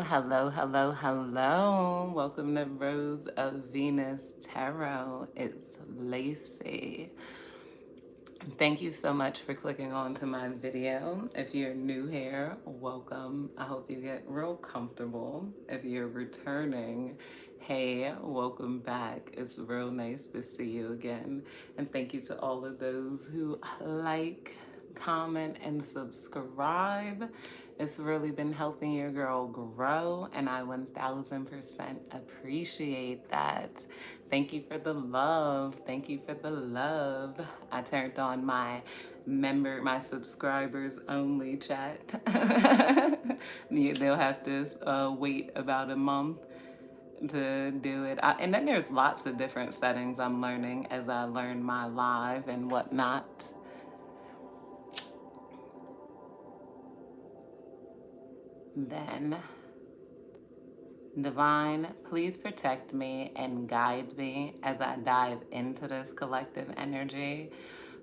Hello, hello, hello. Welcome to Rose of Venus Tarot. It's Lacey. Thank you so much for clicking on to my video. If you're new here, welcome. I hope you get real comfortable. If you're returning, hey, welcome back. It's real nice to see you again. And thank you to all of those who like, comment, and subscribe. It's really been helping your girl grow, and I 1000% appreciate that. Thank you for the love. Thank you for the love. I turned on my subscribers only chat. They'll have to wait about a month to do it. And then there's lots of different settings I'm learning as I learn my live and whatnot. Then, Divine, please protect me and guide me as I dive into this collective energy.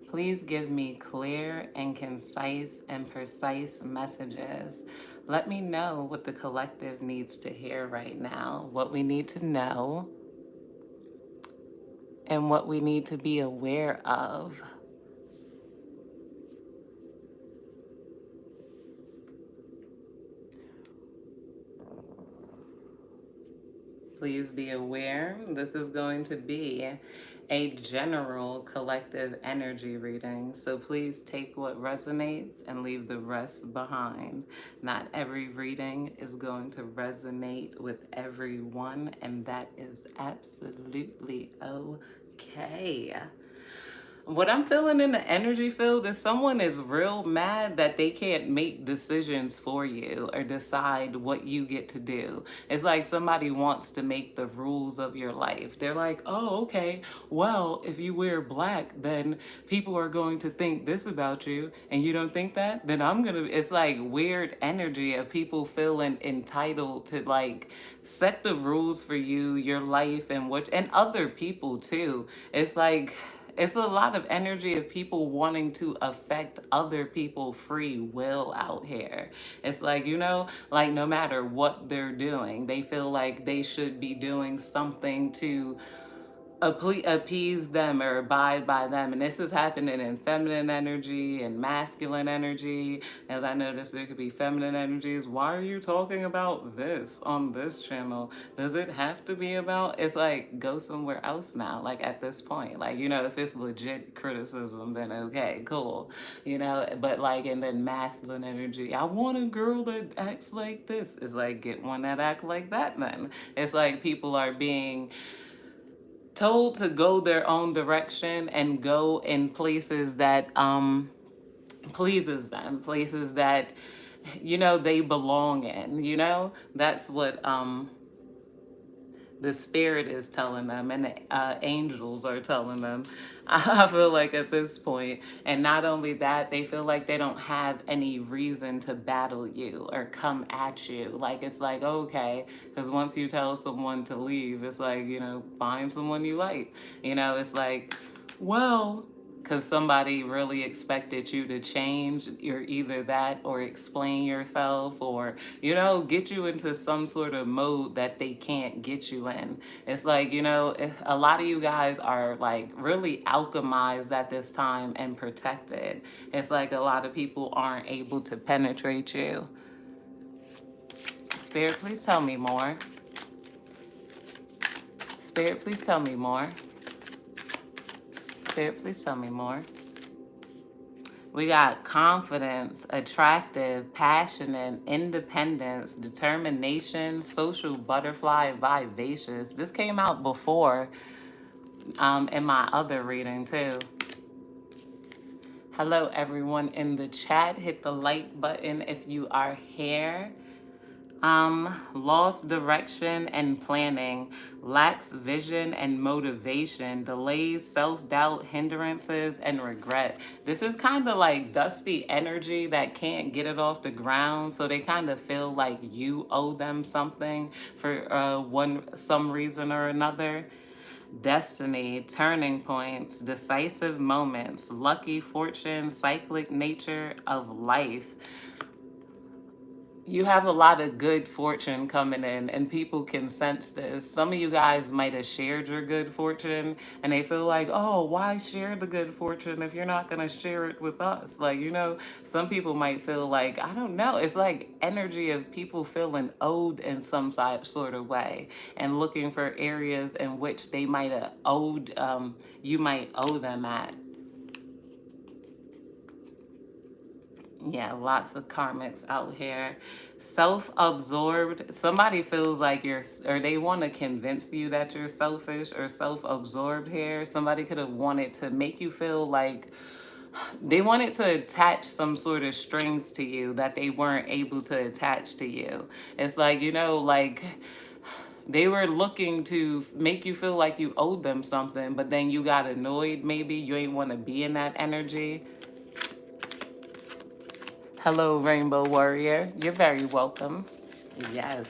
Please give me clear and concise and precise messages. Let me know what the collective needs to hear right now, what we need to know, and what we need to be aware of. Please be aware this is going to be a general collective energy reading. So please take what resonates and leave the rest behind. Not every reading is going to resonate with everyone, and that is absolutely okay. What I'm feeling in the energy field is someone is real mad that they can't make decisions for you or decide what you get to do. It's like somebody wants to make the rules of your life. They're like, oh, okay, well, if you wear black, then people are going to think this about you, and you don't think that, then I'm gonna. It's like weird energy of people feeling entitled to like set the rules for you, your life, and other people too. It's like, it's a lot of energy of people wanting to affect other people free will out here. It's like, like no matter what they're doing, they feel like they should be doing something to appease them or abide by them. And this is happening in feminine energy and masculine energy. As I noticed, there could be feminine energies. Why are you talking about this on this channel? Does it have to be about? It's like, go somewhere else now. Like at this point, like, if it's legit criticism, then okay, cool. But like, and then masculine energy, I want a girl that acts like this. It's like, get one that act like that then. It's like people are being told to go their own direction and go in places that pleases them, places that they belong in. That's what the spirit is telling them, and the angels are telling them. I feel like at this point, and not only that, they feel like they don't have any reason to battle you or come at you. Like, it's like, okay, because once you tell someone to leave, it's like, find someone you like. It's like, well, because somebody really expected you to change. You're either that or explain yourself, or get you into some sort of mode that they can't get you in. It's like, a lot of you guys are like really alchemized at this time and protected. It's like a lot of people aren't able to penetrate you. Spirit, please tell me more. Spirit, please tell me more. Spirit, please tell me more. We got confidence, attractive, passionate, independence, determination, social butterfly, vivacious. This came out before in my other reading too. Hello, everyone in the chat. Hit the like button if you are here. Lost direction and planning, lacks vision and motivation, delays, self-doubt, hindrances, and regret. This is kind of like dusty energy that can't get it off the ground, so they kind of feel like you owe them something for some reason or another. Destiny, turning points, decisive moments, lucky fortune, cyclic nature of life. You have a lot of good fortune coming in, and people can sense this. Some of you guys might have shared your good fortune, and they feel like, oh, why share the good fortune if you're not going to share it with us? Like, some people might feel like, I don't know, it's like energy of people feeling owed in some sort of way and looking for areas in which they might have owed, you might owe them at. Yeah, lots of karmics out here. Self absorbed. Somebody feels like or they want to convince you that you're selfish or self absorbed here. Somebody could have wanted to make you feel like they wanted to attach some sort of strings to you that they weren't able to attach to you. It's like, like they were looking to make you feel like you owed them something, but then you got annoyed maybe. You ain't want to be in that energy. Hello, Rainbow Warrior. You're very welcome. Yes.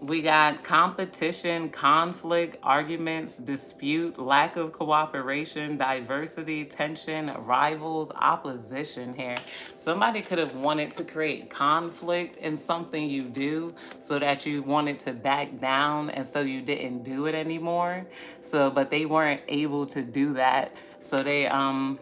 We got competition, conflict, arguments, dispute, lack of cooperation, diversity, tension, rivals, opposition here. Somebody could have wanted to create conflict in something you do so that you wanted to back down and so you didn't do it anymore. But they weren't able to do that. So yeah,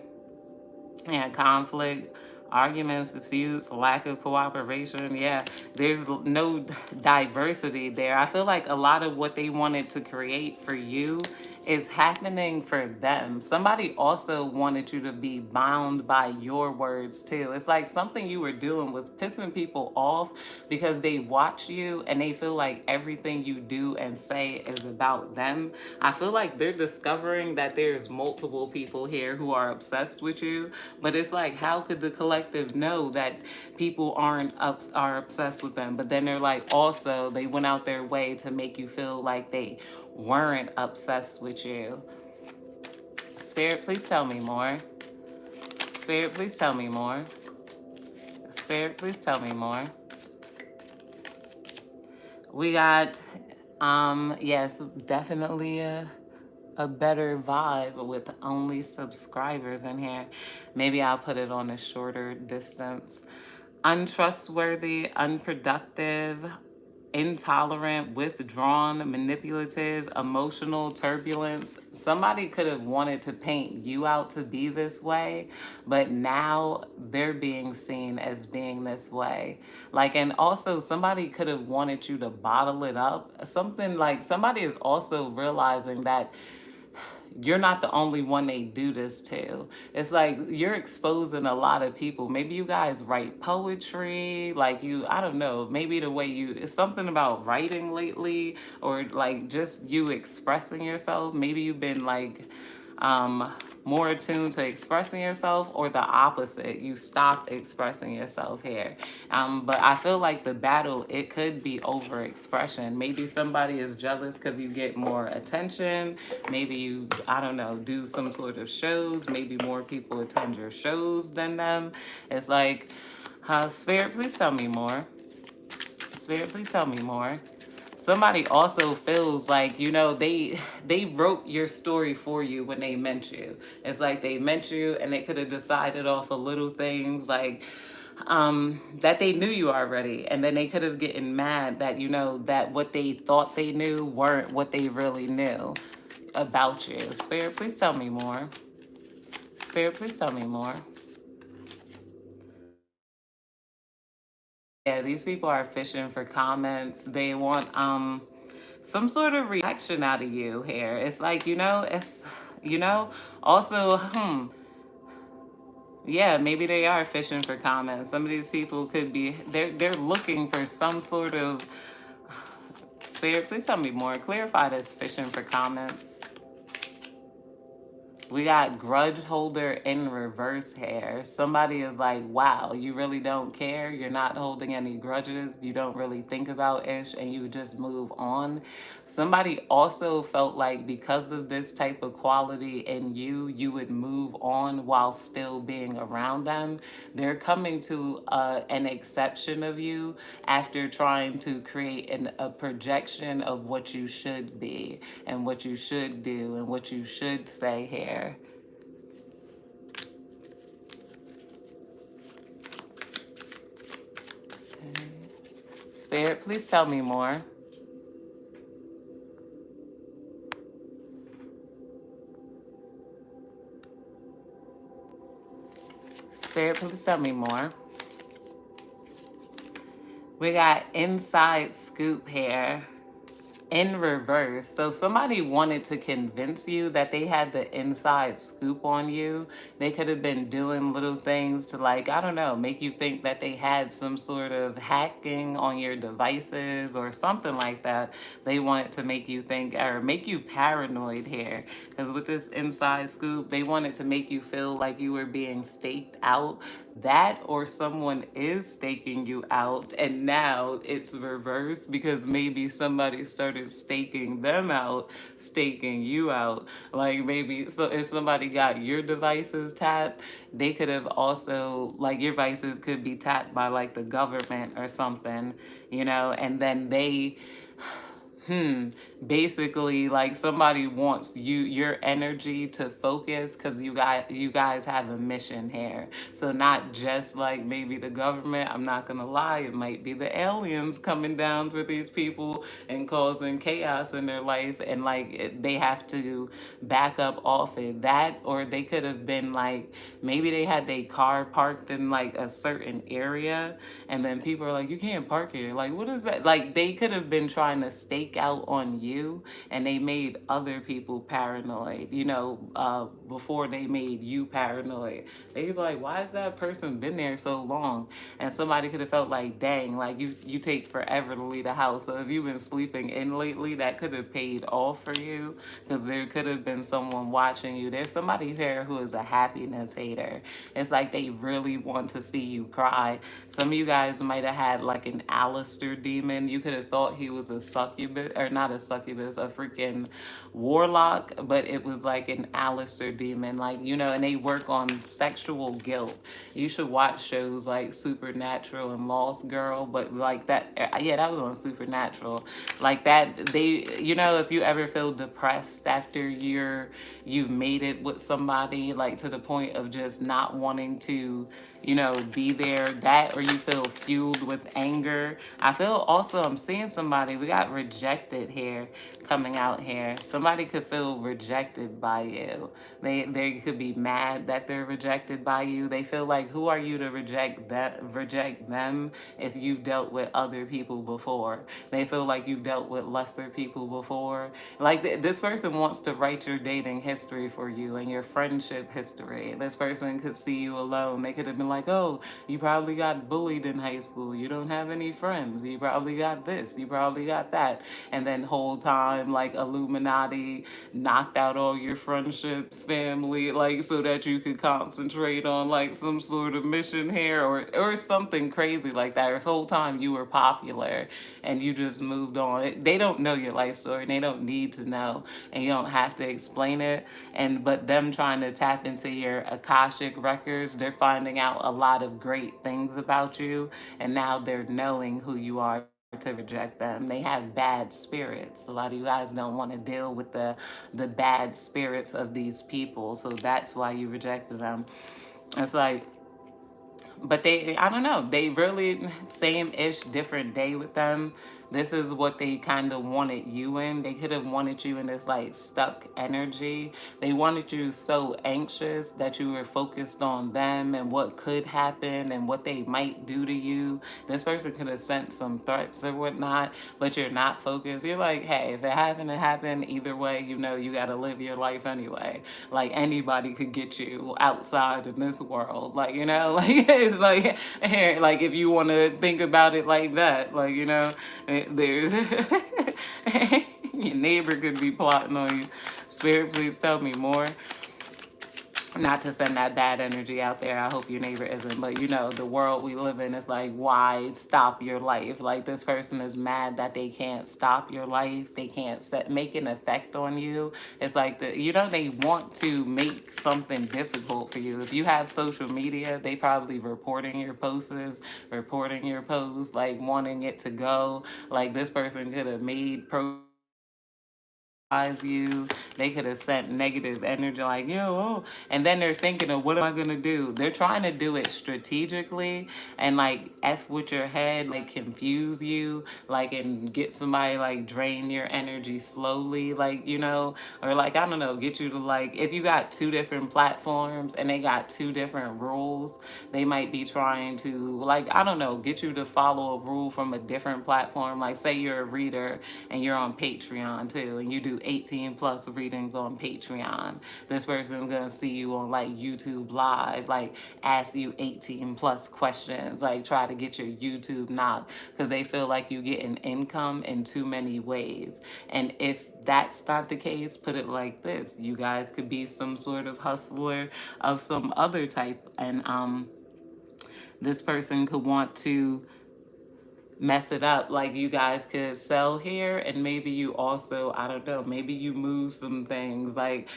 conflict, arguments, disputes, lack of cooperation. Yeah, there's no diversity there. I feel like a lot of what they wanted to create for you is happening for them. Somebody also wanted you to be bound by your words too. It's like something you were doing was pissing people off because they watch you and they feel like everything you do and say is about them. I feel like they're discovering that there's multiple people here who are obsessed with you, but it's like, how could the collective know that people are obsessed with them? But then they're like, also, they went out their way to make you feel like they weren't obsessed with you. Spirit, please tell me more. Spirit, please tell me more. Spirit, please tell me more. We got, yes, definitely a better vibe with only subscribers in here. Maybe I'll put it on a shorter distance. Untrustworthy, unproductive, intolerant, withdrawn, manipulative, emotional, turbulence. Somebody could have wanted to paint you out to be this way, but now they're being seen as being this way. And also somebody could have wanted you to bottle it up. Something like somebody is also realizing that you're not the only one they do this to. It's like you're exposing a lot of people. Maybe you guys write poetry, I don't know, maybe the way it's something about writing lately, or like just you expressing yourself. Maybe you've been more attuned to expressing yourself, or the opposite, you stopped expressing yourself here. But I feel like the battle, it could be over expression. Maybe somebody is jealous because you get more attention. Maybe you, I don't know, do some sort of shows. Maybe more people attend your shows than them. It's like, Spirit, please tell me more. Spirit, please tell me more. Somebody also feels like, they wrote your story for you when they met you. It's like they met you and they could have decided off of little things that they knew you already, and then they could have gotten mad that that what they thought they knew weren't what they really knew about you. Spirit, please tell me more. Spirit, please tell me more. Yeah, these people are fishing for comments. They want some sort of reaction out of you here. It's like, also, yeah, maybe they are fishing for comments. Some of these people could be, they're looking for some sort of, Spirit, please tell me more. Clarify this fishing for comments. We got grudge holder in reverse here. Somebody is like, wow, you really don't care. You're not holding any grudges. You don't really think about ish, and you just move on. Somebody also felt like because of this type of quality in you, you would move on while still being around them. They're coming to an exception of you after trying to create a projection of what you should be and what you should do and what you should say here. Spirit, please tell me more. Spirit, please tell me more. We got inside scoop here in reverse. So somebody wanted to convince you that they had the inside scoop on you. They could have been doing little things to, like, I don't know, make you think that they had some sort of hacking on your devices or something like that. They wanted to make you think or make you paranoid here. Because with this inside scoop, they wanted to make you feel like you were being staked out. That or someone is staking you out, and now it's reversed because maybe somebody started staking them out, staking you out. Like maybe so if somebody got your devices tapped, they could have also, like, your devices could be tapped by like the government or something, and then they basically, like, somebody wants your energy to focus because you guys have a mission here. So not just like maybe the government, I'm not gonna lie, it might be the aliens coming down for these people and causing chaos in their life, and like they have to back up off it. That, or they could have been like, maybe they had their car parked in like a certain area, and then people are like, you can't park here. Like, what is that? Like, they could have been trying to stake out on you, and they made other people paranoid, before they made you paranoid. They be like, why has that person been there so long? And somebody could have felt like, dang, like you take forever to leave the house. So if you've been sleeping in lately, that could have paid off for you because there could have been someone watching you. There's somebody here who is a happiness hater. It's like they really want to see you cry. Some of you guys might have had like an Alistair demon. You could have thought he was a succubus, or not a succubus, a freaking warlock, but it was like an Alistair demon. Like, and they work on sexual guilt. You should watch shows like Supernatural and Lost Girl, but like that, yeah, that was on Supernatural. Like that, if you ever feel depressed after you've made it with somebody, like to the point of just not wanting to, be there, that, or you feel fueled with anger. I feel also, I'm seeing somebody, we got rejected here coming out here. Somebody could feel rejected by you. They could be mad that they're rejected by you. They feel like, who are you to reject them if you've dealt with other people before? They feel like you've dealt with lesser people before. Like this person wants to write your dating history for you and your friendship history. This person could see you alone. They could have been like, oh, you probably got bullied in high school. You don't have any friends. You probably got this. You probably got that. And then whole time, like, Illuminati knocked out all your friendships, family, like, so that you could concentrate on like some sort of mission here, or something crazy like that. This whole time you were popular and you just moved on. They don't know your life story, and they don't need to know, and you don't have to explain it. But them trying to tap into your Akashic records, they're finding out a lot of great things about you, and now they're knowing who you are to reject them. They have bad spirits. A lot of you guys don't want to deal with the bad spirits of these people, so that's why you rejected them. It's like, but I don't know, they really same-ish, different day with them. This is what they kind of wanted you in. They could have wanted you in this like stuck energy. They wanted you so anxious that you were focused on them and what could happen and what they might do to you. This person could have sent some threats or whatnot, but you're not focused. You're like, hey, if it happened, it happened. Either way, you got to live your life anyway. Like, anybody could get you outside in this world. Like, like, it's like, like, if you want to think about it like that, like, there's your neighbor could be plotting on you. Spirit, please tell me more. Not to send that bad energy out there. I hope your neighbor isn't. But the world we live in is like, why stop your life? Like, this person is mad that they can't stop your life. They can't make an effect on you. It's like, they want to make something difficult for you. If you have social media, they probably reporting your posts, like wanting it to go. Like, this person could have made you. They could have sent negative energy like, yo, oh, and then they're thinking of what am I gonna do? They're trying to do it strategically and like F with your head, like confuse you, like and get somebody like drain your energy slowly, like, you know, or like, I don't know, get you to like, if you got two different platforms and they got two different rules, they might be trying to like, I don't know, get you to follow a rule from a different platform. Like say you're a reader and you're on Patreon too, and you do 18 plus readings on Patreon. This person's gonna see you on like YouTube live, like ask you 18 plus questions, like try to get your YouTube knocked because they feel like you get an income in too many ways. And if that's not the case, put it like this: you guys could be some sort of hustler of some other type, and this person could want to mess it up. Like you guys could sell here and maybe you also, I don't know, maybe you move some things like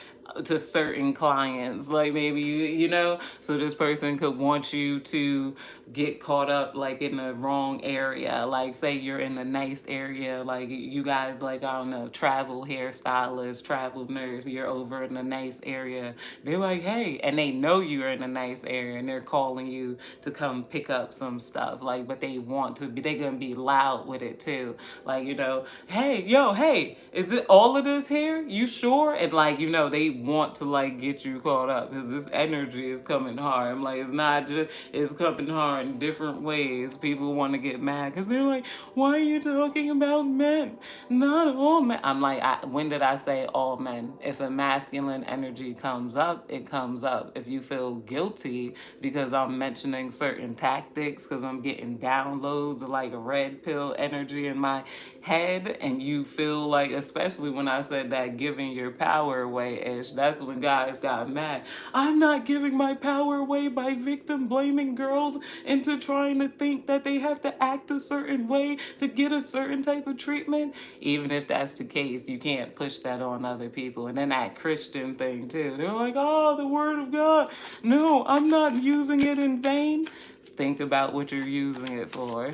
to certain clients, like maybe you know, so this person could want you to get caught up like in the wrong area. Like say you're in a nice area, like you guys, like I don't know, travel hairstylist, travel nurse, you're over in a nice area, they're like, hey, and they know you're in a nice area and they're calling you to come pick up some stuff, like, but they want to be, they're gonna be loud with it too, like, you know, hey, yo, hey, is it all of this here, you sure? And like, you know, they want to like get you caught up because this energy is coming hard. I'm like, it's not just, it's coming hard in different ways. People want to get mad because they're like, why are you talking about men? Not all men. I'm like, when did I say all men? If a masculine energy comes up, it comes up. If you feel guilty because I'm mentioning certain tactics, because I'm getting downloads of like a red pill energy in my head, and you feel like, especially when I said that giving your power away ish, that's when guys got mad. I'm not giving my power away by victim blaming girls into trying to think that they have to act a certain way to get a certain type of treatment. Even if that's the case, you can't push that on other people. And then that Christian thing too, they're like, oh, the word of God. No, I'm not using it in vain. Think about what you're using it for.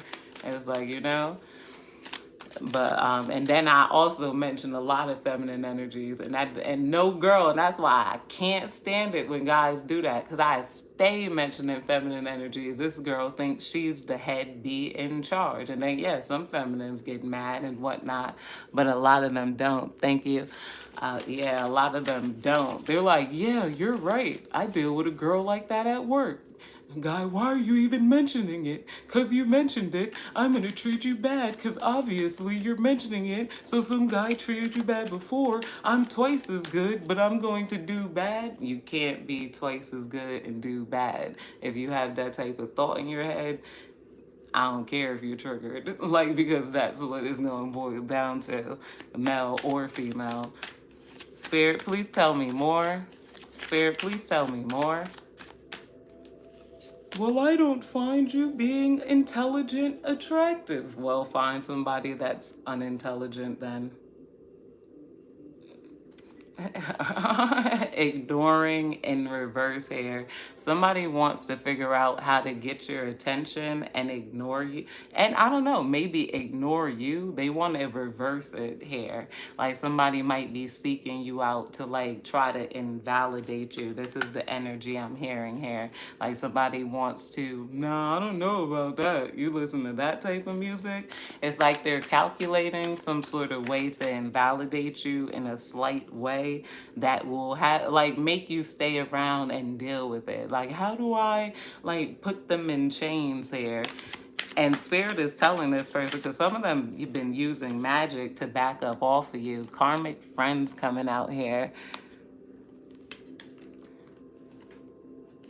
And it's like, you know, but and then I also mentioned a lot of feminine energies, and no girl, and that's why I can't stand it when guys do that, because I stay mentioning feminine energies. This girl thinks she's the head bee in charge, and then yeah, some feminines get mad and whatnot, but a lot of them don't. Thank you. Yeah, a lot of them don't. They're like, yeah, you're right, I deal with a girl like that at work. Guy, why are you even mentioning it? Because you mentioned it, I'm going to treat you bad because obviously you're mentioning it. So some guy treated you bad before. I'm twice as good, but I'm going to do bad. You can't be twice as good and do bad. If you have that type of thought in your head, I don't care if you're triggered. Like, because that's what it's going to boil down to, male or female. Spirit, please tell me more. Spirit, please tell me more. Well, I don't find you being intelligent attractive. Well, find somebody that's unintelligent then. Ignoring in reverse here. Somebody wants to figure out how to get your attention and ignore you. And I don't know, maybe ignore you. They want to reverse it here. Like somebody might be seeking you out to like try to invalidate you. This is the energy I'm hearing here. Like somebody wants to, no, I don't know about that. You listen to that type of music. It's like they're calculating some sort of way to invalidate you in a slight way that will have like make you stay around and deal with it. Like, how do I like put them in chains here? And Spirit is telling this person, because some of them you've been using magic to back up off of you. Karmic friends coming out here.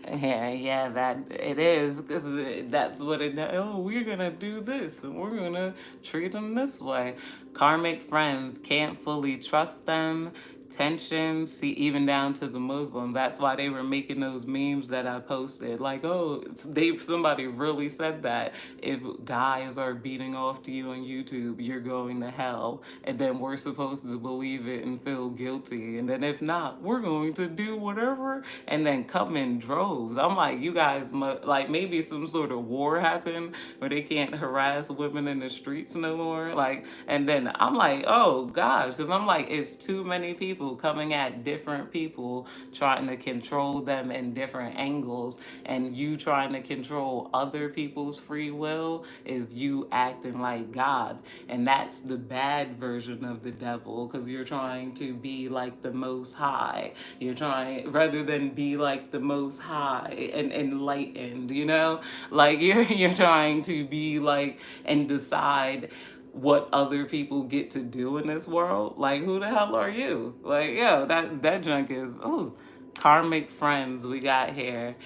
Yeah, that it is, because that's what it. Oh, we're gonna do this, and we're gonna treat them this way. Karmic friends, can't fully trust them. tension, see, even down to the Muslim. That's why they were making those memes that I posted. Like, oh, somebody really said that if guys are beating off to you on YouTube, you're going to hell. And then we're supposed to believe it and feel guilty. And then if not, we're going to do whatever and then come in droves. I'm like, you guys, like maybe some sort of war happened where they can't harass women in the streets no more. Like, and then I'm like, oh gosh, because I'm like, it's too many people coming at different people trying to control them in different angles, and you trying to control other people's free will is you acting like God. And that's the bad version of the devil, because you're trying to be like the most high. You're trying, rather than be like the most high and enlightened, you know, like you're trying to be like and decide what other people get to do in this world. Like, who the hell are you? Like, yo, that junk is, ooh, karmic friends we got here.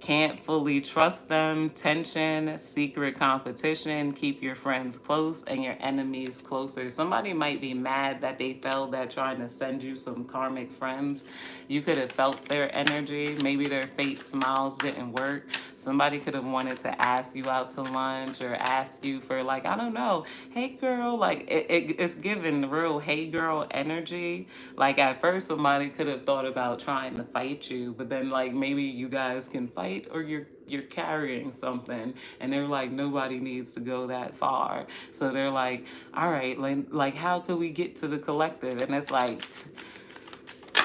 Can't fully trust them, tension, secret competition, keep your friends close and your enemies closer. Somebody might be mad that they failed at trying to send you some karmic friends. You could have felt their energy. Maybe their fake smiles didn't work. Somebody could have wanted to ask you out to lunch or ask you for, like, I don't know, hey girl, like it's given real hey girl energy. Like at first somebody could have thought about trying to fight you, but then like maybe you guys can fight, or you're carrying something and they're like, nobody needs to go that far. So they're like, all right, like how could we get to the collective? And it's like,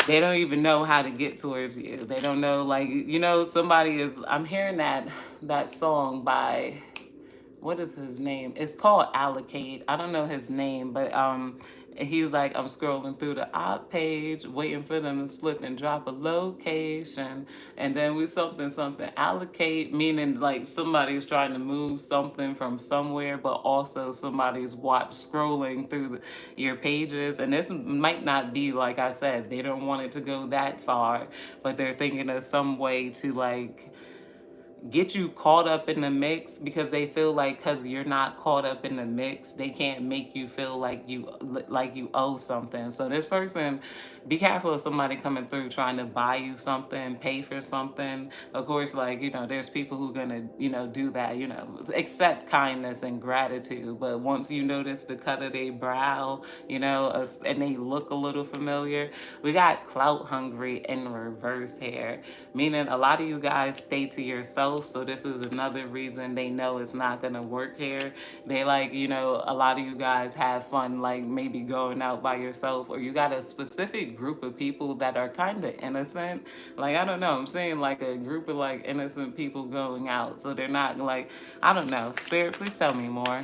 they don't even know how to get towards you. They don't know, like, you know, somebody is, I'm hearing that song by, what is his name? It's called Allocate. I don't know his name, but he's like, I'm scrolling through the op page, waiting for them to slip and drop a location, and then we something allocate, meaning like somebody's trying to move something from somewhere, but also somebody's scrolling through your pages, and this might not be, like I said, they don't want it to go that far, but they're thinking of some way to like get you caught up in the mix, because they feel like because you're not caught up in the mix, they can't make you feel like you owe something. So this person, be careful of somebody coming through trying to buy you something, pay for something. Of course, like, you know, there's people who are gonna, you know, do that, you know, accept kindness and gratitude. But once you notice the cut of their brow, you know, and they look a little familiar, we got clout hungry in reverse here, meaning a lot of you guys stay to yourself. So this is another reason they know it's not gonna work here. They like, you know, a lot of you guys have fun, like maybe going out by yourself, or you got a specific group of people that are kind of innocent. Like, I don't know, I'm saying like a group of like innocent people going out. So they're not like, I don't know. Spirit, please tell me more.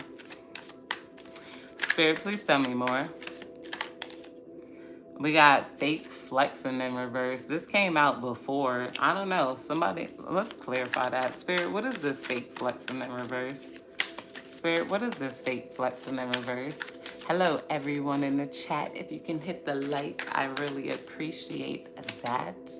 Spirit, please tell me more. We got fake flexing in reverse. This came out before. I don't know. Somebody, let's clarify that. Spirit, what is this fake flexing in reverse? Spirit, what is this fake flexing in reverse? Hello, everyone in the chat. If you can hit the like, I really appreciate that.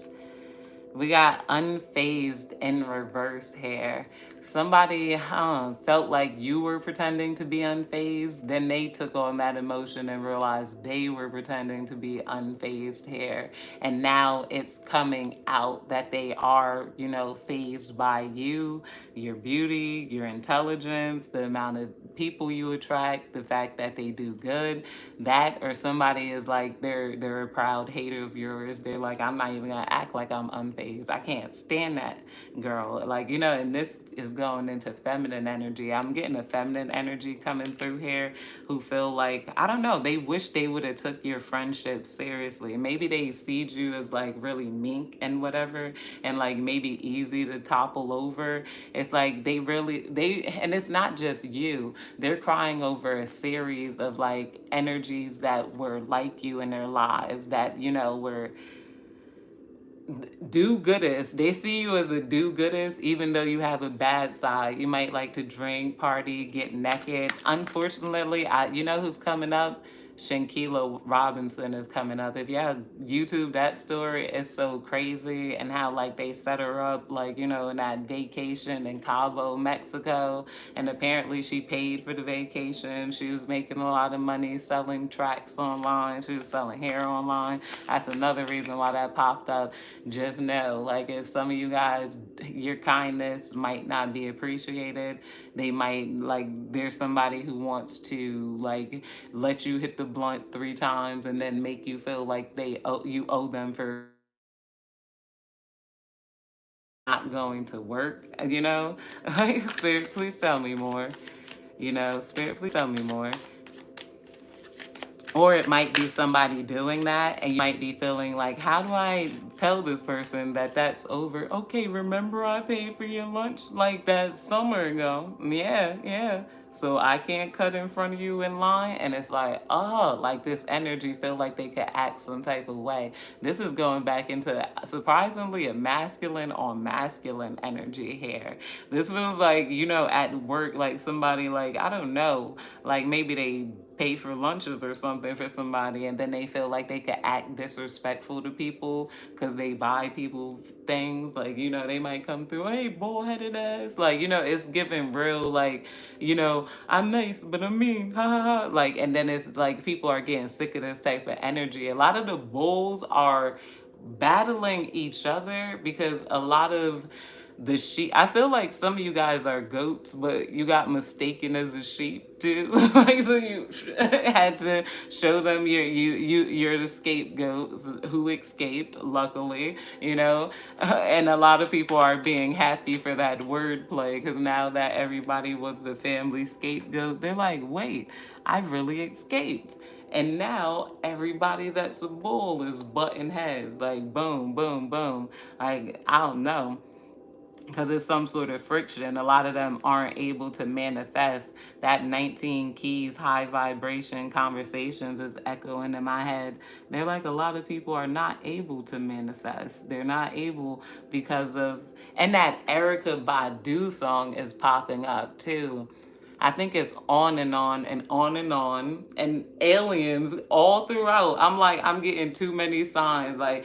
We got unfazed in reverse here. Somebody felt like you were pretending to be unfazed. Then they took on that emotion and realized they were pretending to be unfazed here. And now it's coming out that they are, you know, fazed by you, your beauty, your intelligence, the amount of people you attract, the fact that they do good. That, or somebody is like, they're a proud hater of yours. They're like, I'm not even gonna act like I'm unfazed. I can't stand that girl. Like, you know, and this is going into feminine energy. I'm getting a feminine energy coming through here, who feel like, I don't know, they wish they would have took your friendship seriously. Maybe they see you as like really meek and whatever, and like maybe easy to topple over. It's like and it's not just you. They're crying over a series of like energies that were like you in their lives, that, you know, were do-gooders. They see you as a do-gooders, even though you have a bad side. You might like to drink, party, get naked. Unfortunately, you know who's coming up? Shankila Robinson is coming up. If you have YouTube that story, it's so crazy, and how like they set her up like, you know, in that vacation in Cabo, Mexico, and apparently she paid for the vacation. She was making a lot of money selling tracks online. She was selling hair online. That's another reason why that popped up. Just know, like, if some of you guys, your kindness might not be appreciated, they might, like, there's somebody who wants to, like, let you hit the blunt 3 times and then make you feel like you owe them for not going to work, you know? Like, Spirit, please tell me more. You know, Spirit, please tell me more. Or it might be somebody doing that, and you might be feeling like, how do I tell this person that that's over? Okay, remember I paid for your lunch like that summer ago? Yeah, yeah. So I can't cut in front of you in line. And it's like, oh, like this energy feel like they could act some type of way. This is going back into surprisingly a masculine on masculine energy here. This feels like, you know, at work, like somebody, like, I don't know, like maybe they pay for lunches or something for somebody, and then they feel like they could act disrespectful to people because they buy people things, like, you know, they might come through, hey, bullheaded ass, like, you know, it's giving real, like, you know, I'm nice but I'm mean, ha ha ha, like, and then it's like people are getting sick of this type of energy. A lot of the bulls are battling each other because a lot of the sheep, I feel like some of you guys are goats, but you got mistaken as a sheep too. Like, so you had to show them you're the scapegoats who escaped, luckily, you know. And a lot of people are being happy for that wordplay, because now that everybody was the family scapegoat, they're like, wait, I really escaped. And now everybody that's a bull is butting heads, like boom, boom, boom. Like, I don't know, because it's some sort of friction. A lot of them aren't able to manifest. That 19 keys high vibration conversations is echoing in my head. They're like, a lot of people are not able to manifest. They're not able because of, and that Erica Badu song is popping up too. I think it's on and on and on and on. And aliens all throughout. I'm like, I'm getting too many signs. Like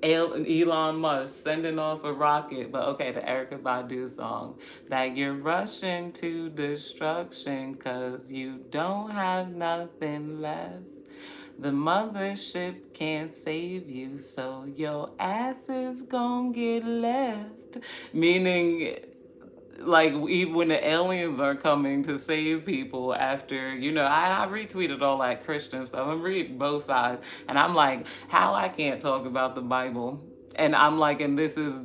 Elon Musk sending off a rocket. But okay, the Erica Badu song. That you're rushing to destruction because you don't have nothing left. The mothership can't save you, so your ass is gonna get left. Meaning, like, even when the aliens are coming to save people after, you know, I retweeted all that Christian stuff. I'm reading both sides, and I'm like, how I can't talk about the Bible, and I'm like, and this is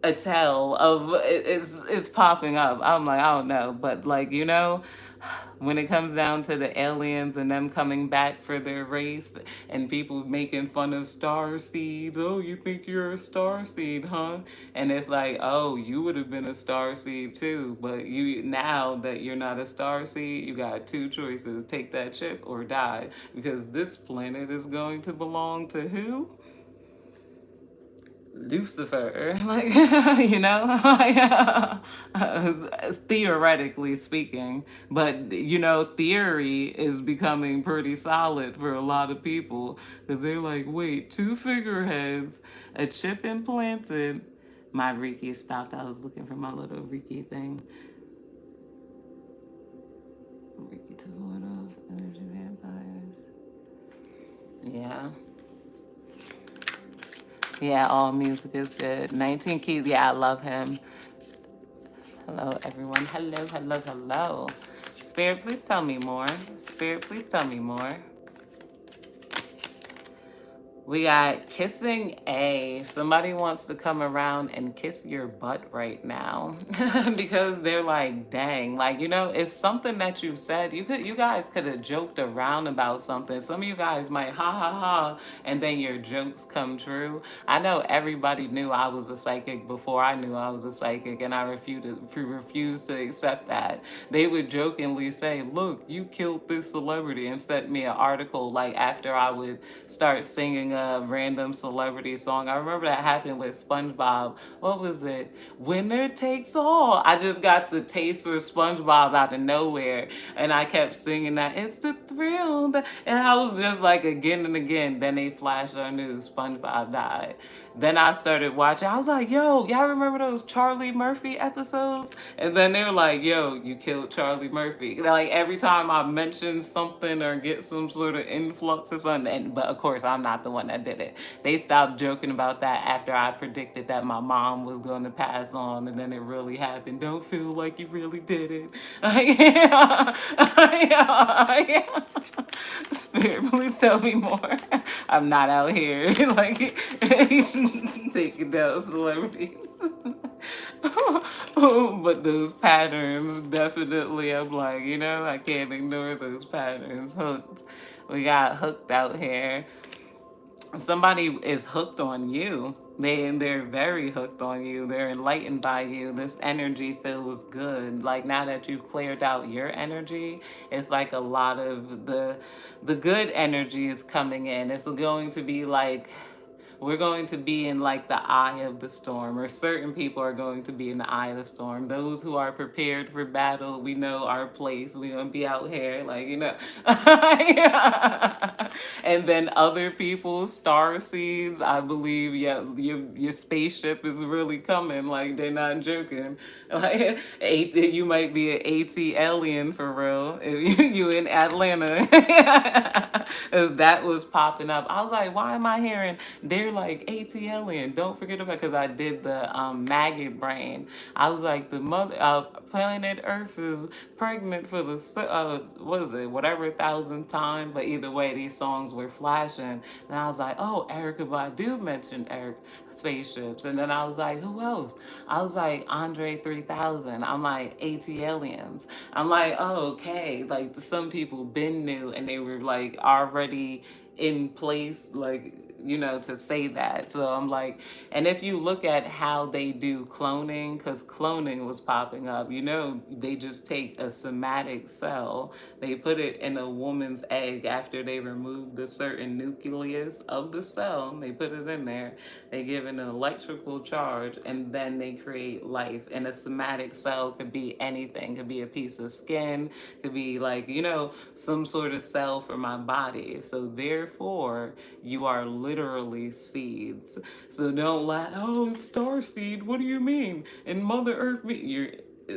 a tell of it's popping up. I'm like, I don't know, but like, you know, when it comes down to the aliens and them coming back for their race, and people making fun of star seeds, oh, you think you're a star seed, huh? And it's like, oh, you would have been a star seed too, but you, now that you're not a star seed, you got two choices: take that chip or die, because this planet is going to belong to who? Lucifer, like, you know, theoretically speaking, but you know, theory is becoming pretty solid for a lot of people, because they're like, wait, two figureheads, a chip implanted. My Reiki stopped. I was looking for my little Reiki thing. Reiki to ward off energy vampires. Yeah. Yeah, all music is good. 19 Keys, yeah, I love him. Hello, everyone. Hello, hello, hello. Spirit, please tell me more. Spirit, please tell me more. We got kissing A. Somebody wants to come around and kiss your butt right now because they're like, dang, like, you know, it's something that you said. You guys could have joked around about something. Some of you guys might ha ha ha, and then your jokes come true. I know everybody knew I was a psychic before I knew I was a psychic, and I refused to accept that. They would jokingly say, look, you killed this celebrity, and sent me an article like after I would start singing a random celebrity song. I remember that happened with SpongeBob. What was it? Winner takes all. I just got the taste for SpongeBob out of nowhere, and I kept singing that. It's the thrill, and I was just like again and again. Then they flashed on news. SpongeBob died. Then I started watching. I was like, yo, y'all remember those Charlie Murphy episodes? And then they were like, yo, you killed Charlie Murphy. Like every time I mention something or get some sort of influx or something, but of course I'm not the one that did it. They stopped joking about that after I predicted that my mom was going to pass on, and then it really happened. Don't feel like you really did it. Yeah. Yeah. Spirit, please tell me more. I'm not out here like taking down celebrities. But those patterns, definitely, I'm like, I can't ignore those patterns. Hooked. We got hooked out here. Somebody is hooked on you. They're very hooked on you. They're enlightened by you. This energy feels good. Like now that you've cleared out your energy, it's like a lot of the good energy is coming in. It's going to be like we're going to be in like the eye of the storm, or certain people are going to be in the eye of the storm. Those who are prepared for battle, we know our place. We're going to be out here, like, And then other people, star seeds, I believe, yeah, your spaceship is really coming. Like, they're not joking. Like, you might be an AT alien for real if you in Atlanta. As that was popping up. I was like, why am I hearing they're like AT alien? Don't forget about, because I did the maggot brain. I was like, the mother planet Earth is pregnant for the what is it, whatever thousandth time. But either way, these songs were flashing, and I was like, oh, Erica Badu mentioned spaceships, and then I was like, who else? I was like, Andre 3000. I'm like, AT aliens. I'm like, oh, okay. Like some people been new, and they were like already in place, like, to say that. So I'm like, and if you look at how they do cloning, because cloning was popping up, they just take a somatic cell, they put it in a woman's egg after they remove the certain nucleus of the cell, they put it in there, they give it an electrical charge, and then they create life. And a somatic cell could be anything, could be a piece of skin, could be like, some sort of cell for my body. So therefore, you are literally seeds. So don't lie. Oh, it's star seed. What do you mean? And Mother Earth, you're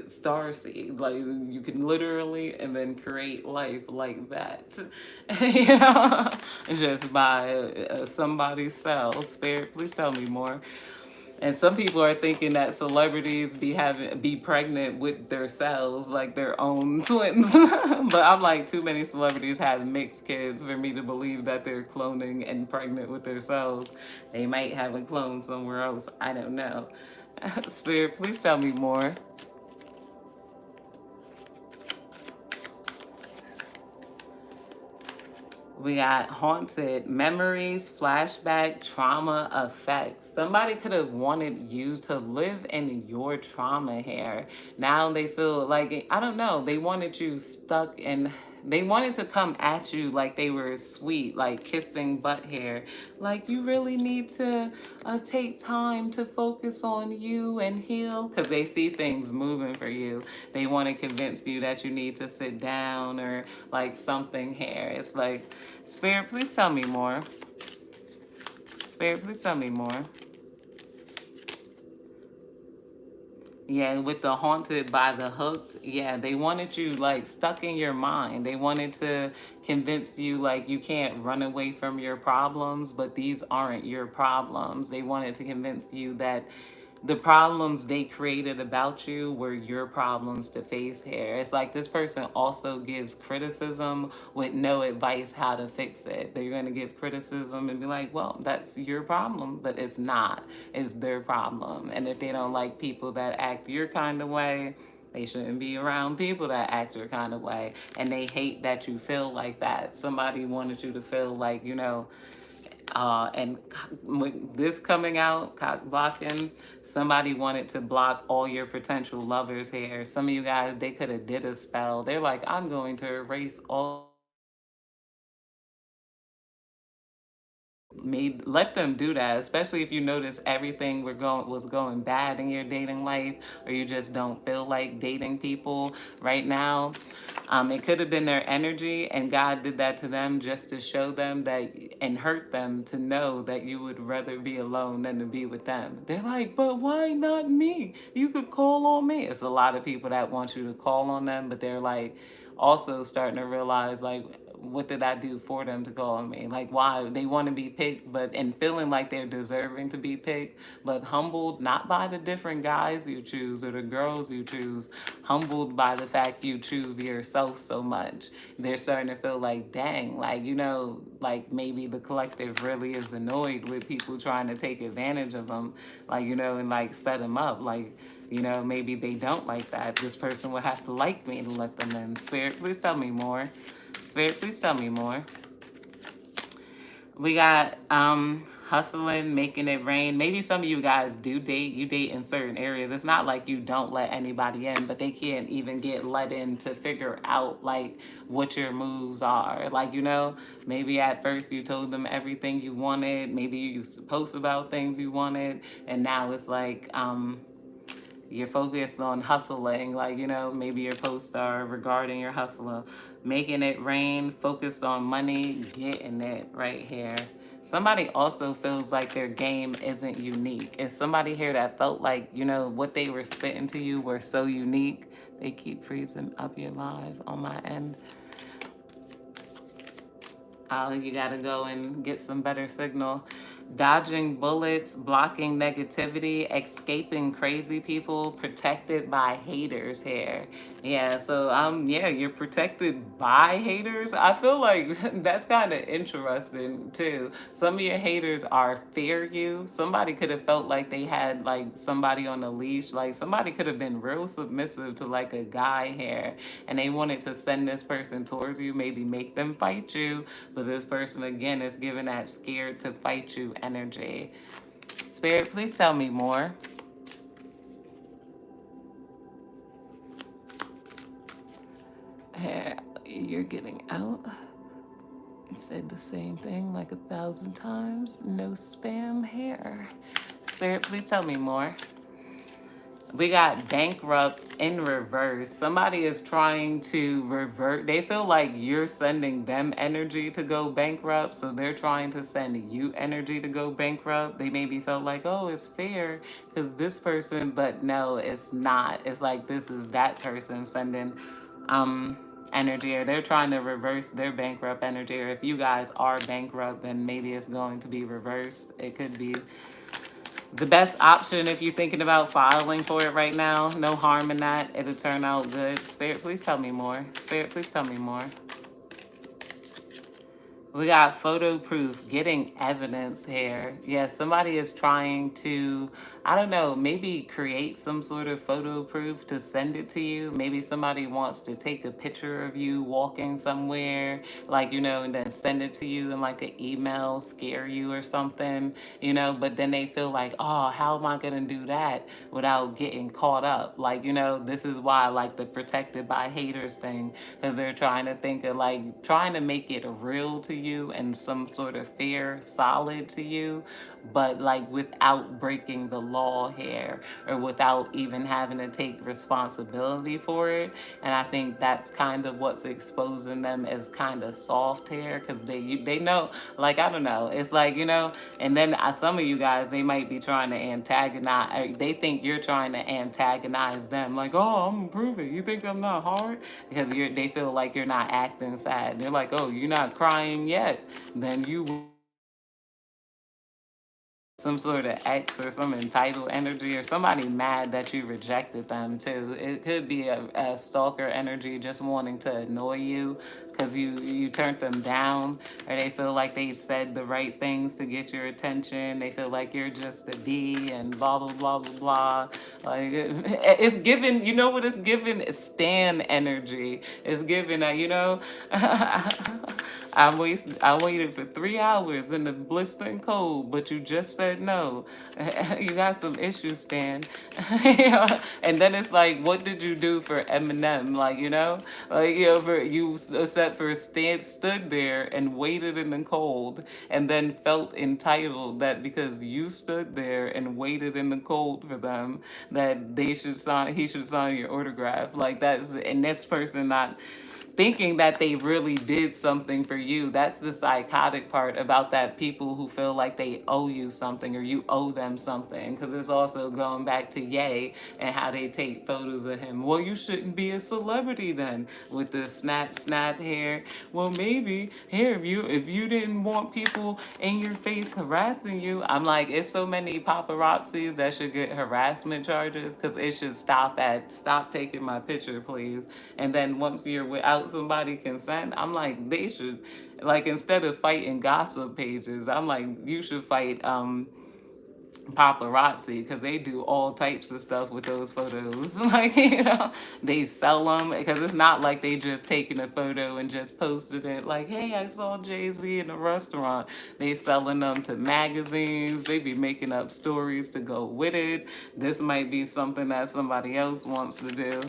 star seed. Like you can literally and then create life like that. Just by somebody's cell. Spirit, please tell me more. And some people are thinking that celebrities be pregnant with their cells, like their own twins. But I'm like, too many celebrities have mixed kids for me to believe that they're cloning and pregnant with their cells. They might have a clone somewhere else. I don't know. Spirit, please tell me more. We got haunted memories, flashback, trauma effects. Somebody could have wanted you to live in your trauma here. Now they feel like, I don't know, they wanted you stuck in, they wanted to come at you like they were sweet, like kissing butt hair. Like you really need to take time to focus on you and heal, because they see things moving for you. They want to convince you that you need to sit down or like something here. It's like, Spirit, please tell me more. Spirit, please tell me more. Yeah, with the haunted by the hooked, yeah, they wanted you like stuck in your mind. They wanted to convince you like you can't run away from your problems, but these aren't your problems. They wanted to convince you that the problems they created about you were your problems to face here. It's like this person also gives criticism with no advice how to fix it. They're going to give criticism and be like, well, that's your problem, but it's not. It's their problem. And if they don't like people that act your kind of way, they shouldn't be around people that act your kind of way. And they hate that you feel like that. Somebody wanted you to feel like, and with this coming out, cock blocking, somebody wanted to block all your potential lovers here. Some of you guys, they could have did a spell. They're like, I'm going to erase all Let them do that, especially if you notice everything was going bad in your dating life, or you just don't feel like dating people right now. It could have been their energy, and God did that to them just to show them that and hurt them to know that you would rather be alone than to be with them. They're like, but why not me? You could call on me. It's a lot of people that want you to call on them, but they're like also starting to realize, like, what did I do for them to call on me? Like, why they want to be picked, but and feeling like they're deserving to be picked, but humbled not by the different guys you choose or the girls you choose, humbled by the fact you choose yourself so much. They're starting to feel like, dang, like, like maybe the collective really is annoyed with people trying to take advantage of them, like, and like set them up. Like, maybe they don't like that. This person would have to like me to let them in. Spirit, please tell me more. Spirit, please tell me more. We got hustling, making it rain. Maybe some of you guys do date. You date in certain areas. It's not like you don't let anybody in, but they can't even get let in to figure out like what your moves are. Like, maybe at first you told them everything you wanted. Maybe you used to post about things you wanted, and now it's like you're focused on hustling, like, maybe your posts are regarding your hustler, making it rain, focused on money, getting it right here. Somebody also feels like their game isn't unique. Is somebody here that felt like, what they were spitting to you were so unique? They keep freezing up your live on my end. You got to go and get some better signal. Dodging bullets, blocking negativity, escaping crazy people, protected by haters here. Yeah, so yeah, you're protected by haters. I feel like that's kind of interesting too. Some of your haters are fear you. Somebody could have felt like they had like somebody on a leash. Like somebody could have been real submissive to like a guy here, and they wanted to send this person towards you, maybe make them fight you. But this person again is giving that scared to fight you energy. Spirit, please tell me more. You're getting out. You said the same thing like 1,000 times. No spam here. Spirit, please tell me more. We got bankrupt in reverse. Somebody is trying to revert. They feel like you're sending them energy to go bankrupt, so they're trying to send you energy to go bankrupt. They maybe felt like, oh, it's fair because this person, but no, it's not. It's like this is that person sending energy, or they're trying to reverse their bankrupt energy. Or if you guys are bankrupt, then maybe it's going to be reversed. It could be the best option if you're thinking about filing for it right now. No harm in that. It'll turn out good. Spirit, please tell me more. Spirit, please tell me more. We got photo proof, getting evidence here. Yes, somebody is trying to, I don't know, maybe create some sort of photo proof to send it to you. Maybe somebody wants to take a picture of you walking somewhere, like, and then send it to you in like an email, scare you or something, but then they feel like, oh, how am I going to do that without getting caught up? Like, this is why I like the protected by haters thing, because they're trying to think of like, trying to make it real to you and some sort of fair, solid to you, but like without breaking the law here or without even having to take responsibility for it. And I think that's kind of what's exposing them as kind of soft here, because they know, like, I don't know, it's like, and then some of you guys, they might be trying to antagonize, they think you're trying to antagonize them, like, oh, I'm gonna prove it, you think I'm not hard, because they feel like you're not acting sad. They're like, oh, you're not crying yet, then you some sort of ex or some entitled energy, or somebody mad that you rejected them too. It could be a stalker energy just wanting to annoy you because you turned them down, or they feel like they said the right things to get your attention. They feel like you're just a B and blah blah blah blah blah. Like it's given, you know what it's given? It's Stan energy. It's given I waited for 3 hours in the blistering cold, but you just said said no. You got some issues, Stan. You know? And then it's like, what did you do for Eminem? Like, for you except for stood there and waited in the cold, and then felt entitled that because you stood there and waited in the cold for them, that he should sign your autograph. Like that's, and this person not thinking that they really did something for you. That's the psychotic part about that, people who feel like they owe you something or you owe them something. Because it's also going back to Ye and how they take photos of him. Well, you shouldn't be a celebrity then, with the snap hair. Well, maybe here, if you didn't want people in your face harassing you, I'm like, it's so many paparazzis that should get harassment charges, because it should stop taking my picture, please. And then once you're without somebody consent, I'm like, they should, like, instead of fighting gossip pages, I'm like, you should fight paparazzi, because they do all types of stuff with those photos. Like, they sell them, because it's not like they just taking a photo and just posted it like, hey, I saw Jay-Z in a restaurant. They selling them to magazines. They be making up stories to go with it. This might be something that somebody else wants to do.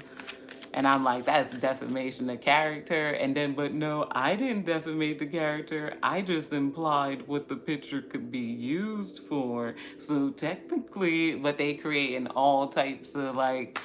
And I'm like, that's defamation of character. And then, but no, I didn't defamate the character. I just implied what the picture could be used for. So technically, but they creating all types of like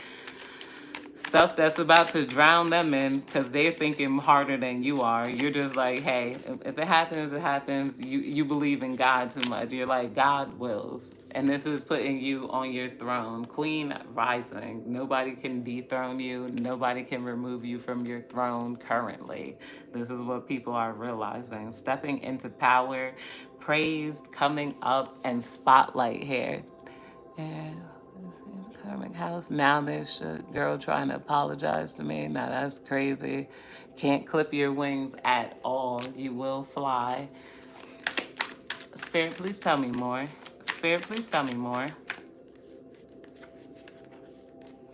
stuff that's about to drown them in, because they're thinking harder than you are. You're just like, hey, if it happens, it happens. You believe in God too much. You're like, God wills. And this is putting you on your throne. Queen rising. Nobody can dethrone you. Nobody can remove you from your throne currently. This is what people are realizing. Stepping into power, praised, coming up, and spotlight here. Yeah. Karmic house. Now this girl trying to apologize to me. Now that's crazy. Can't clip your wings at all. You will fly. Spirit, please tell me more. Spirit, please tell me more.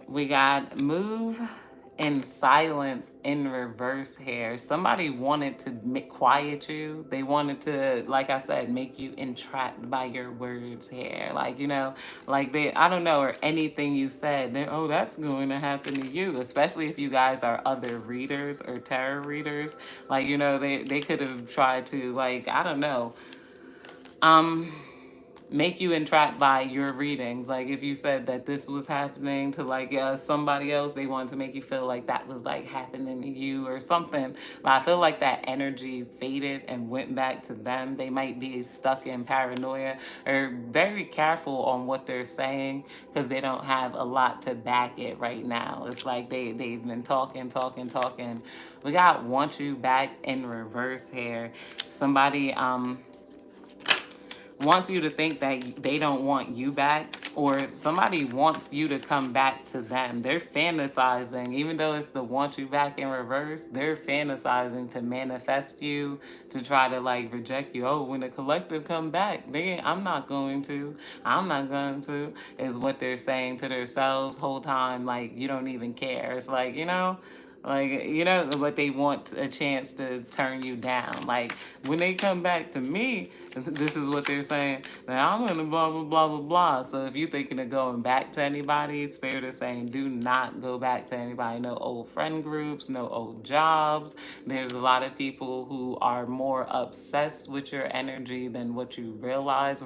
We got move in silence in reverse here. Somebody wanted to quiet you. They wanted to, like I said, make you entrapped by your words here. Like, like I don't know, or anything you said. Oh, that's going to happen to you. Especially if you guys are other readers or tarot readers. Like, they could have tried to, like, I don't know. Make you entrapped by your readings. Like if you said that this was happening to like somebody else, they wanted to make you feel like that was like happening to you or something. But I feel like that energy faded and went back to them. They might be stuck in paranoia or very careful on what they're saying, because they don't have a lot to back it right now. It's like they've been talking. We got want you back in reverse here. Somebody wants you to think that they don't want you back, or somebody wants you to come back to them. They're fantasizing, even though it's the want you back in reverse, they're fantasizing to manifest you, to try to like reject you. Oh, when the collective come back, I'm not going to, is what they're saying to themselves whole time. Like, you don't even care. It's like, but they want a chance to turn you down. Like when they come back to me, this is what they're saying. Now I'm gonna blah blah blah blah blah. So if you're thinking of going back to anybody, Spirit is saying do not go back to anybody. No old friend groups, no old jobs. There's a lot of people who are more obsessed with your energy than what you realize.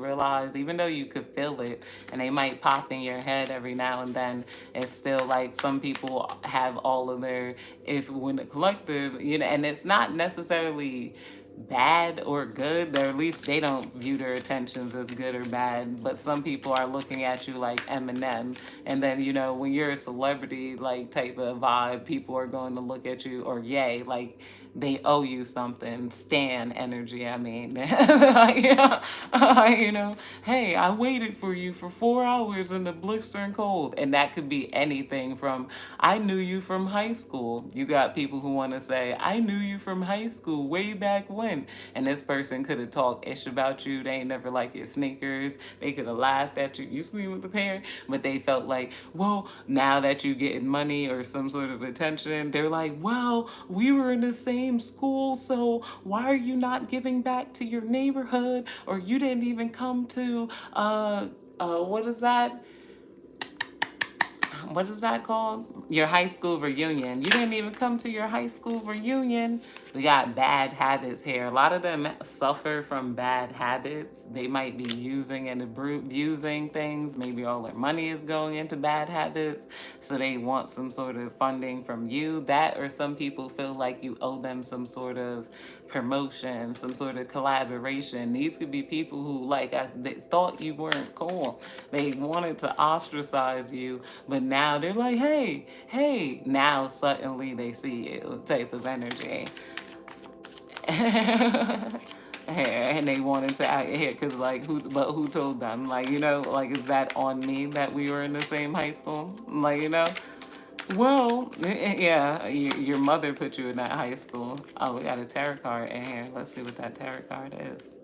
Even though you could feel it, and they might pop in your head every now and then. It's still like some people have all of their, if when the collective, and it's not necessarily bad or good, or at least they don't view their attentions as good or bad. But some people are looking at you like Eminem, and then when you're a celebrity like type of vibe, people are going to look at you, or yay, like they owe you something. Stan energy, I mean. Like, hey, I waited for you for 4 hours in the blistering cold. And that could be anything from, I knew you from high school. You got people who want to say, I knew you from high school way back when. And this person could have talked ish about you. They ain't never like your sneakers. They could have laughed at you. You sleep with the pair. But they felt like, well, now that you getting money or some sort of attention, they're like, well, we were in the same same school, so why are you not giving back to your neighborhood? Or you didn't even come to, what is that? What is that called? Your high school reunion. You didn't even come to your high school reunion. We got bad habits here. A lot of them suffer from bad habits. They might be using and abusing things. Maybe all their money is going into bad habits. So they want some sort of funding from you. That, or some people feel like you owe them some sort of promotion, some sort of collaboration. These could be people who, like, they thought you weren't cool. They wanted to ostracize you, but now they're like, hey, hey. Now suddenly they see you, type of energy. And they wanted to act here because, like, who told them? Like, like, is that on me that we were in the same high school? Like, well, yeah, your mother put you in that high school. Oh, we got a tarot card in here. Let's see what that tarot card is.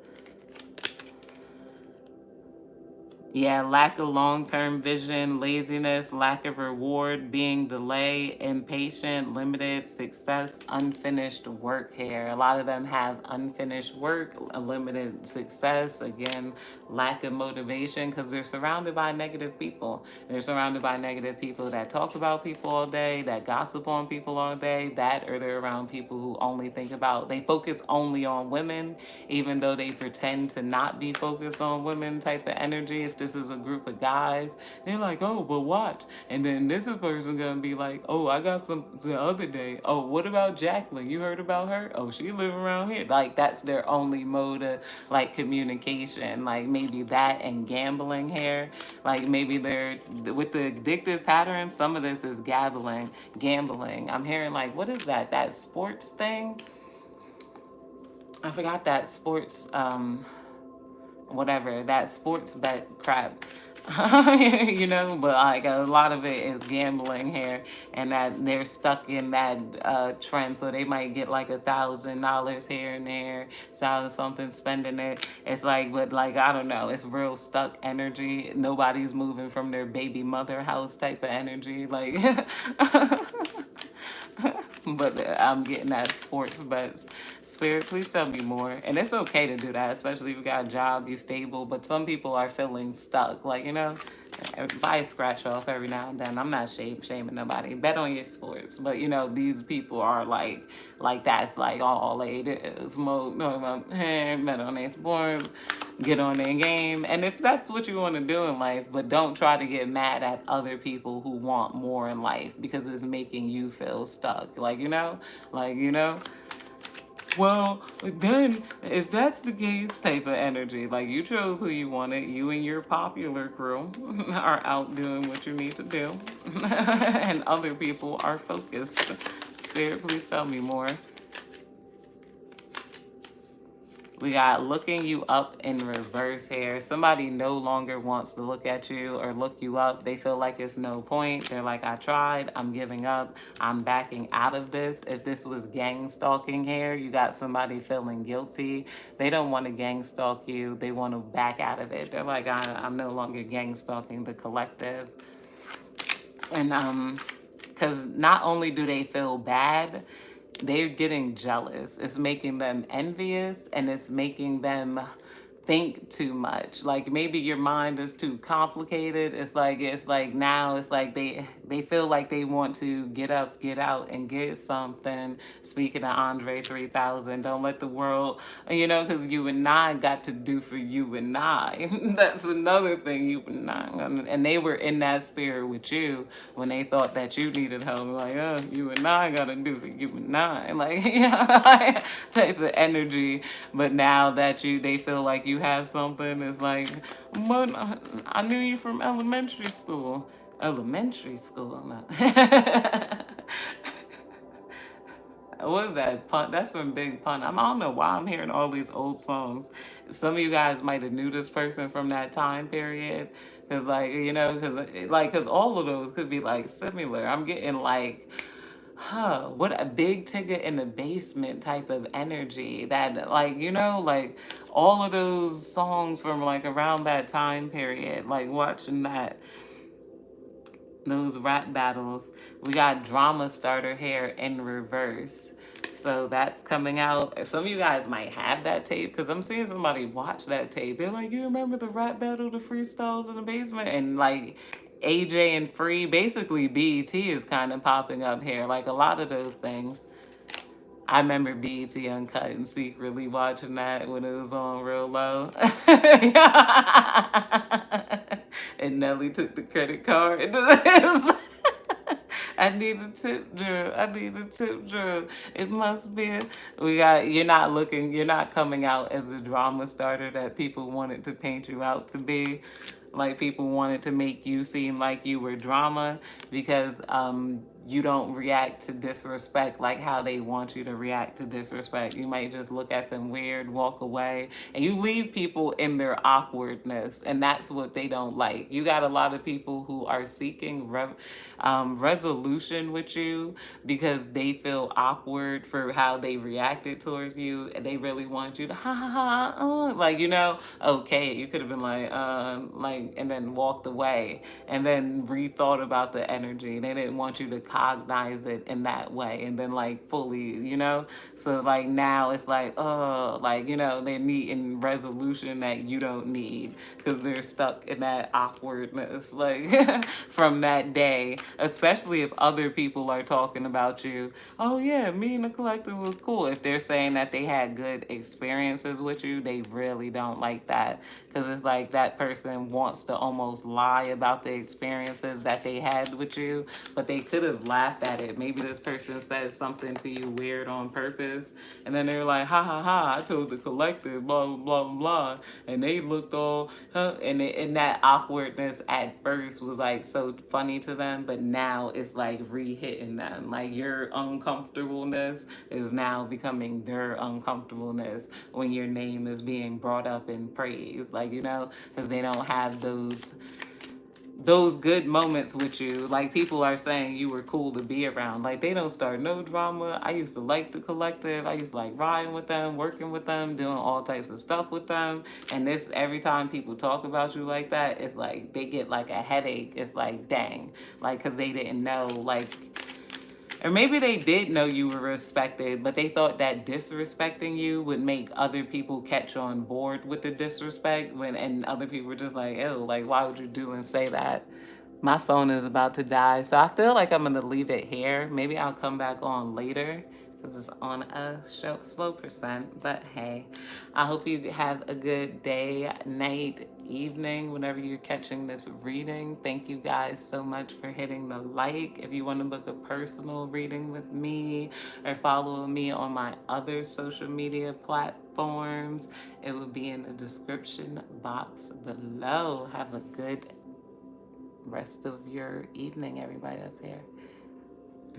Yeah, lack of long-term vision, laziness, lack of reward, being delayed, impatient, limited success, unfinished work here. A lot of them have unfinished work, a limited success, again, lack of motivation, because they're surrounded by negative people. They're surrounded by negative people that talk about people all day, that gossip on people all day, that, or they're around people who only think about, they focus only on women, even though they pretend to not be focused on women, type of energy. If this is a group of guys, they're like, oh, but watch. And then this is person gonna be like, oh, I got some the other day. Oh, what about Jacqueline? You heard about her? Oh, she live around here. Like, that's their only mode of, like, communication. Like, maybe that and gambling here. Like, maybe they're, with the addictive pattern, some of this is gambling. I'm hearing, like, what is that? That sports thing? I forgot that sports, whatever, that sports bet crap. But, like, a lot of it is gambling here, and that they're stuck in that trend. So they might get like $1,000 here and there, something, spending it. It's like, but, like, I don't know, it's real stuck energy. Nobody's moving from their baby mother house type of energy, like. But I'm getting that sports bets. Spirit, please tell me more. And it's okay to do that, especially if you got a job, you're stable. But some people are feeling stuck. Like, buy a scratch off every now and then. I'm not shaming nobody. Bet on your sports. But, these people are like that's like all they do. Smoke, bet on their sports, get on their game. And if that's what you want to do in life, but don't try to get mad at other people who want more in life because it's making you feel stuck. Well, then, if that's the case, type of energy, like, you chose who you wanted, you and your popular crew are out doing what you need to do, and other people are focused. Spirit, please tell me more. We got looking you up in reverse here. Somebody no longer wants to look at you or look you up. They feel like it's no point. They're like, I tried, I'm giving up, I'm backing out of this. If this was gang stalking here, you got somebody feeling guilty. They don't want to gang stalk you. They want to back out of it. They're like, I'm no longer gang stalking the collective. And because not only do they feel bad, they're getting jealous. It's making them envious, and it's making them think too much. Like, maybe your mind is too complicated. It's like now it's like they feel like they want to get up, get out, and get something. Speaking of Andre 3000, don't let the world, because you and I got to do for you and I. That's another thing, you and I. And they were in that spirit with you when they thought that you needed help. Like, you and I got to do for you and I. Like, type of energy. But now that they feel like you have something, it's like, but I knew you from elementary school. Elementary school? No. What is that? Pun? That's from Big Pun. I don't know why I'm hearing all these old songs. Some of you guys might have knew this person from that time period. Because, like, because all of those could be, like, similar. I'm getting, like, what a big ticket in the basement type of energy that, like, like all of those songs from, like, around that time period, like, watching those rap battles. We got drama starter here in reverse. So that's coming out. Some of you guys might have that tape because I'm seeing somebody watch that tape. They're like, you remember the rap battle, the freestyles in the basement? And like AJ and Free, basically BET is kind of popping up here. Like a lot of those things. I remember BET Uncut and secretly watching that when it was on real low. And Nelly took the credit card. I need a tip, Drew. I need a tip, Drew. It must be. You're not looking. You're not coming out as the drama starter that people wanted to paint you out to be. Like people wanted to make you seem like you were drama because you don't react to disrespect like how they want you to react to disrespect. You might just look at them weird, walk away, and you leave people in their awkwardness, and that's what they don't like. You got a lot of people who are seeking resolution with you because they feel awkward for how they reacted towards you, and they really want you to ha ha ha, like okay, you could have been like, and then walked away, and then rethought about the energy. They didn't want you to cognize it in that way, and then like fully, So like now it's like, oh, like they need in resolution that you don't need because they're stuck in that awkwardness, like from that day. Especially if other people are talking about you. Oh yeah, me and the collective was cool. If they're saying that they had good experiences with you, they really don't like that because it's like that person wants to almost lie about the experiences that they had with you, but they could have laughed at it. Maybe this person said something to you weird on purpose, and then they're like, ha ha ha, I told the collective, blah, blah, blah, blah. And they looked all, huh? And that awkwardness at first was like so funny to them, but now it's like re-hitting them. Like your uncomfortableness is now becoming their uncomfortableness when your name is being brought up in praise. Like, because they don't have those good moments with you. Like people are saying you were cool to be around. Like they don't start no drama. I used to like the collective. I used to like riding with them, working with them, doing all types of stuff with them. And this every time people talk about you like that, it's like they get like a headache. It's like dang, like because they didn't know like. Or maybe they did know you were respected, but they thought that disrespecting you would make other people catch on board with the disrespect and other people were just like, ew, like why would you do and say that? My phone is about to die, so I feel like I'm gonna leave it here. Maybe I'll come back on later because it's on a slow percent. But hey, I hope you have a good day, night, evening, whenever you're catching this reading. Thank you guys so much for hitting the like. If you want to book a personal reading with me or follow me on my other social media platforms, it will be in the description box below. Have a good rest of your evening, everybody that's here.